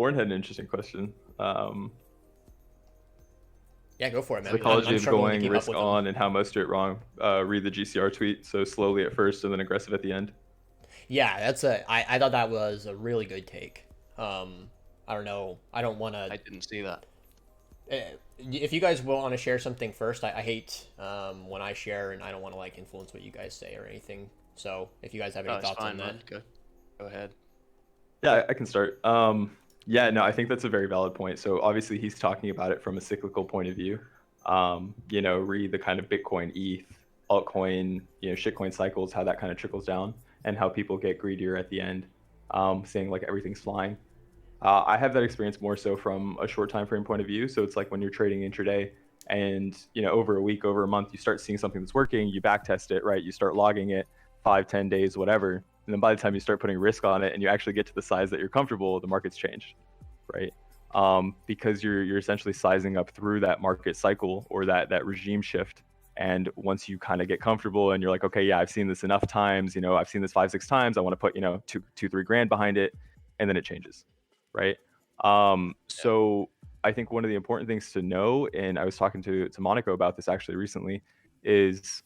Warren had an interesting question. Yeah, go for it, man. Psychology I'm of struggling to going keep up risk with them. on and how most do it wrong. Read the GCR tweet. So slowly at first and then aggressive at the end. Yeah, I thought that was a really good take. I don't know. I don't want to. I didn't see that. If you guys will want to share something first, I hate when I share and I don't want to like influence what you guys say or anything. So if you guys have No, any it's thoughts on fine, that, man. Go ahead. Yeah, I can start. Yeah, no, I think that's a very valid point. So obviously he's talking about it from a cyclical point of view. Read the kind of Bitcoin, ETH, altcoin, shitcoin cycles, how that kind of trickles down and how people get greedier at the end, saying like everything's flying. I have that experience more so from a short time frame point of view. So it's like when you're trading intraday and over a week, over a month, you start seeing something that's working, you back test it, right? You start logging it 5, 10 days, whatever. And then by the time you start putting risk on it and you actually get to the size that you're comfortable, the market's changed, right? Because you're essentially sizing up through that market cycle or that regime shift. And once you kind of get comfortable and you're like, okay, yeah, I've seen this enough times, I've seen this 5, 6 times, I want to put, two, 3 grand behind it, and then it changes, right? Yeah. So I think one of the important things to know, and I was talking to Monaco about this actually recently, is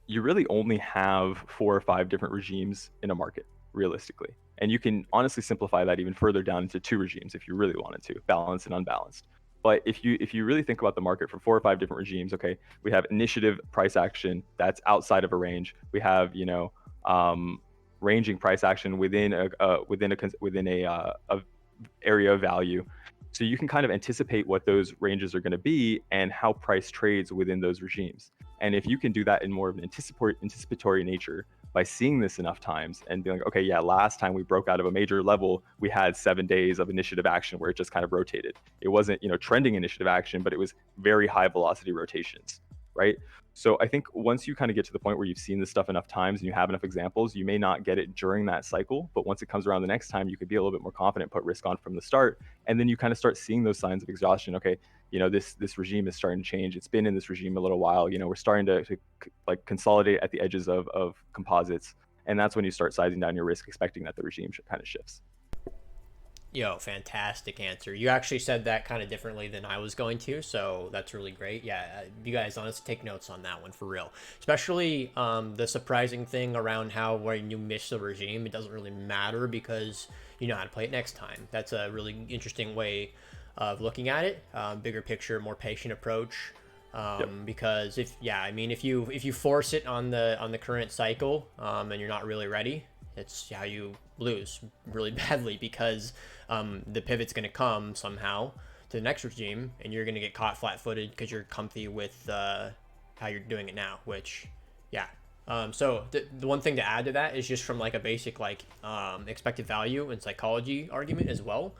you really only have 4 or 5 different regimes in a market, realistically. And you can honestly simplify that even further down into 2 regimes if you really wanted to, balanced and unbalanced. But if you really think about the market for 4 or 5 different regimes, okay, we have initiative price action that's outside of a range. We have ranging price action within a area of value. So you can kind of anticipate what those ranges are going to be and how price trades within those regimes. And if you can do that in more of an anticipatory nature by seeing this enough times and being like, okay, yeah, last time we broke out of a major level, we had 7 days of initiative action where it just kind of rotated. It wasn't, trending initiative action, but it was very high velocity rotations, right? So I think once you kind of get to the point where you've seen this stuff enough times and you have enough examples, you may not get it during that cycle, but once it comes around the next time, you could be a little bit more confident, put risk on from the start, and then you kind of start seeing those signs of exhaustion. Okay, this regime is starting to change. It's been in this regime a little while. We're starting to like consolidate at the edges of composites, and that's when you start sizing down your risk, expecting that the regime kind of shifts. yo, fantastic answer. You actually said that kind of differently than I was going to, so that's really great. Yeah, you guys honestly take notes on that one for real. Especially the surprising thing around how when you miss the regime, it doesn't really matter because you know how to play it next time. That's a really interesting way of looking at it. Bigger picture, more patient approach. Yep. Because if you force it on the current cycle and you're not really ready, it's how you lose really badly because the pivot's going to come somehow to the next regime and you're going to get caught flat-footed because you're comfy with how you're doing it now, which yeah. So the one thing to add to that is just from like a basic like expected value and psychology argument as well,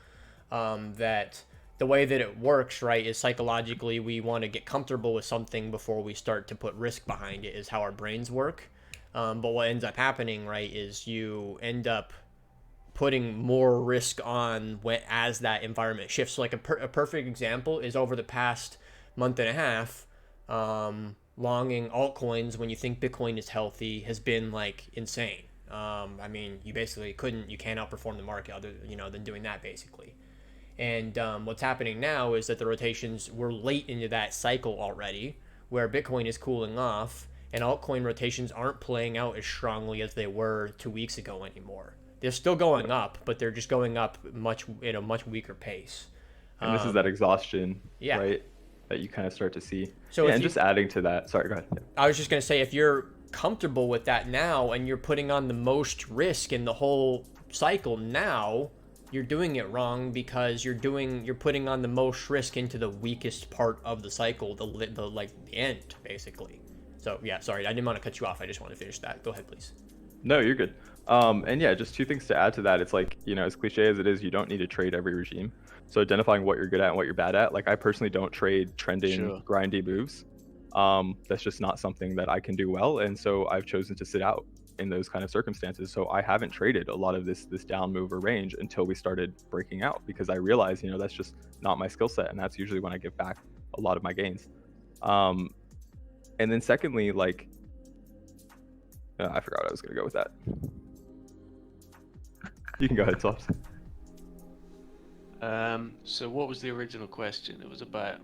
that the way that it works, right, is psychologically we want to get comfortable with something before we start to put risk behind it is how our brains work. But what ends up happening, right, is you end up putting more risk on when as that environment shifts. So like a perfect example is over the past month and a half, longing altcoins when you think Bitcoin is healthy has been like insane. I mean, you can't outperform the market other than doing that basically. And what's happening now is that the rotations were late into that cycle already, where Bitcoin is cooling off, and altcoin rotations aren't playing out as strongly as they were 2 weeks ago anymore. They're still going up, but they're just going up much at a much weaker pace. And this is that exhaustion, Yeah. right, that you kind of start to see. So Yeah, if and you, just adding to that, sorry, go ahead. Yeah. I was just gonna say, if you're comfortable with that now, and you're putting on the most risk in the whole cycle now, you're doing it wrong because you're putting on the most risk into the weakest part of the cycle, the end basically. So yeah, sorry, I didn't want to cut you off. I just want to finish that. Go ahead, please. No, you're good. And yeah, just 2 things to add to that. It's like, as cliche as it is, you don't need to trade every regime. So identifying what you're good at and what you're bad at. Like I personally don't trade trending, Sure. grindy moves. That's just not something that I can do well. And so I've chosen to sit out in those kind of circumstances. So I haven't traded a lot of this down move or range until we started breaking out because I realized, that's just not my skill set. And that's usually when I give back a lot of my gains. And then secondly, like, I forgot what I was going to go with that. You can go ahead, Soft. So what was the original question? It was about.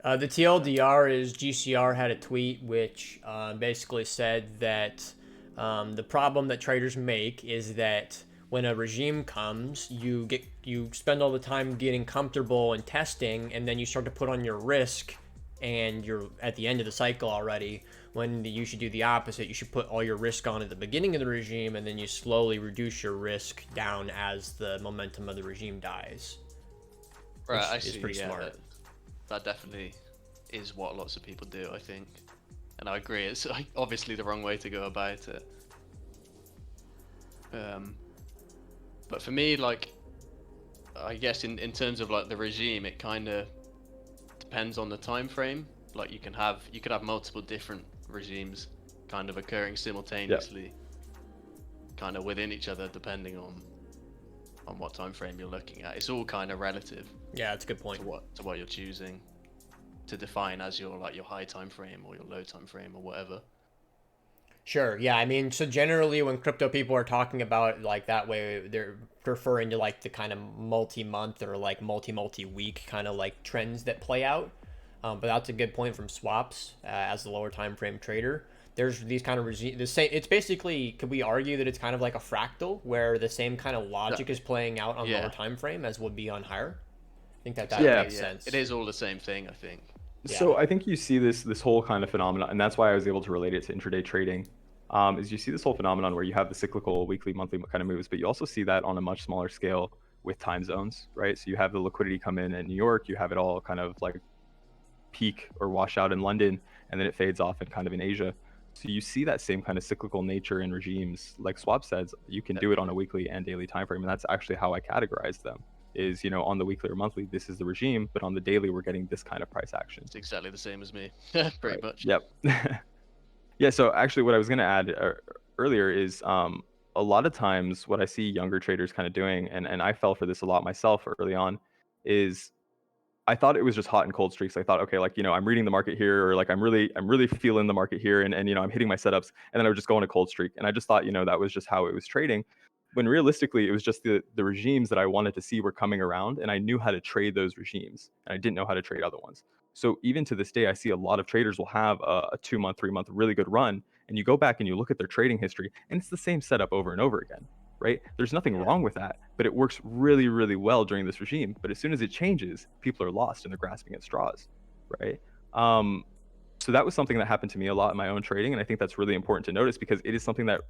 The TLDR is GCR had a tweet which basically said that the problem that traders make is that when a regime comes, you spend all the time getting comfortable and testing, and then you start to put on your risk, and you're at the end of the cycle already. When you should do the opposite, you should put all your risk on at the beginning of the regime, and then you slowly reduce your risk down as the momentum of the regime dies. Right, Which I is see. pretty Yeah, smart. that definitely is what lots of people do, I think, and I agree. It's like, obviously the wrong way to go about it. But for me, like, I guess in terms of like the regime, it kind of depends on the time frame. Like you could have multiple different regimes kind of occurring simultaneously, kind of within each other, depending on what time frame you're looking at. It's all kind of relative Yeah, that's a good point. to what you're choosing to define as your like your high time frame or your low time frame or whatever. Sure. Yeah. I mean, so generally, when crypto people are talking about it like that way, they're referring to like the kind of multi-month or like multi-week kind of like trends that play out. But that's a good point from swaps as the lower time frame trader. There's these kind of the same. It's basically, could we argue that it's kind of like a fractal where the same kind of logic is playing out on Yeah. lower time frame as would be on higher? I think that Yeah. makes sense. It is all the same thing, I think. So I think you see this whole kind of phenomenon, and that's why I was able to relate it to intraday trading. Is you see this whole phenomenon where you have the cyclical weekly, monthly kind of moves, but you also see that on a much smaller scale with time zones, right? So you have the liquidity come in New York, you have it all kind of like peak or wash out in London, and then it fades off and kind of in Asia. So you see that same kind of cyclical nature in regimes. Like Swap says, you can do it on a weekly and daily time frame, and that's actually how I categorize them. Is on the weekly or monthly, this is the regime, but on the daily, we're getting this kind of price action. It's exactly the same as me, pretty much. Yep. Yeah. So actually, what I was going to add earlier is a lot of times what I see younger traders kind of doing, and I fell for this a lot myself early on, is I thought it was just hot and cold streaks. I thought, okay, like, I'm reading the market here, or like I'm really feeling the market here, and I'm hitting my setups, and then I would just go on a cold streak. And I just thought, that was just how it was trading. When realistically, it was just the regimes that I wanted to see were coming around, and I knew how to trade those regimes, and I didn't know how to trade other ones. So even to this day, I see a lot of traders will have a 2 month, 3 month really good run, and you go back and you look at their trading history, and it's the same setup over and over again, right? There's nothing wrong with that, but it works really, really well during this regime. But as soon as it changes, people are lost and they're grasping at straws, right? So that was something that happened to me a lot in my own trading, and I think that's really important to notice because it is something that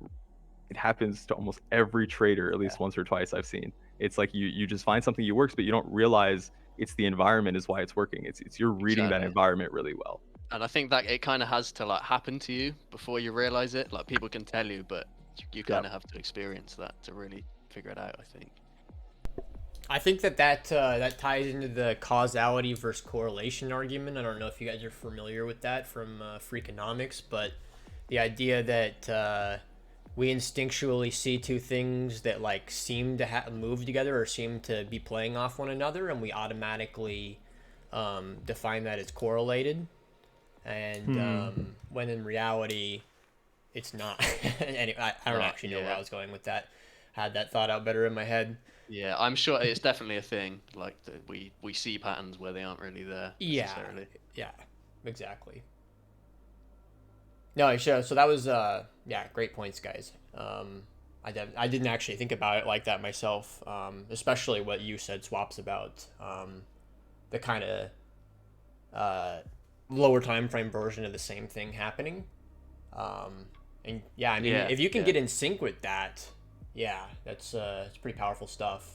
it happens to almost every trader at least once or twice I've seen. It's like you just find something you works, but you don't realize it's the environment is why it's working. It's you're reading that Exactly. environment really well. And I think that it kind of has to like happen to you before you realize it. Like people can tell you, but you kind of have to experience that to really figure it out, I think. I think that ties into the causality versus correlation argument. I don't know if you guys are familiar with that from Freakonomics, but the idea that we instinctually see two things that like seem to move together or seem to be playing off one another, and we automatically define that as correlated. And when in reality, it's not. Anyway, I don't actually know where I was going with that. Had that thought out better in my head. Yeah, I'm sure it's definitely a thing. Like we see patterns where they aren't really there necessarily. Yeah, exactly. No, sure. So that was great points, guys. I didn't actually think about it like that myself, especially what you said, Swaps, about the kind of lower time frame version of the same thing happening. And yeah, I mean, if you can get in sync with that, yeah, that's it's pretty powerful stuff.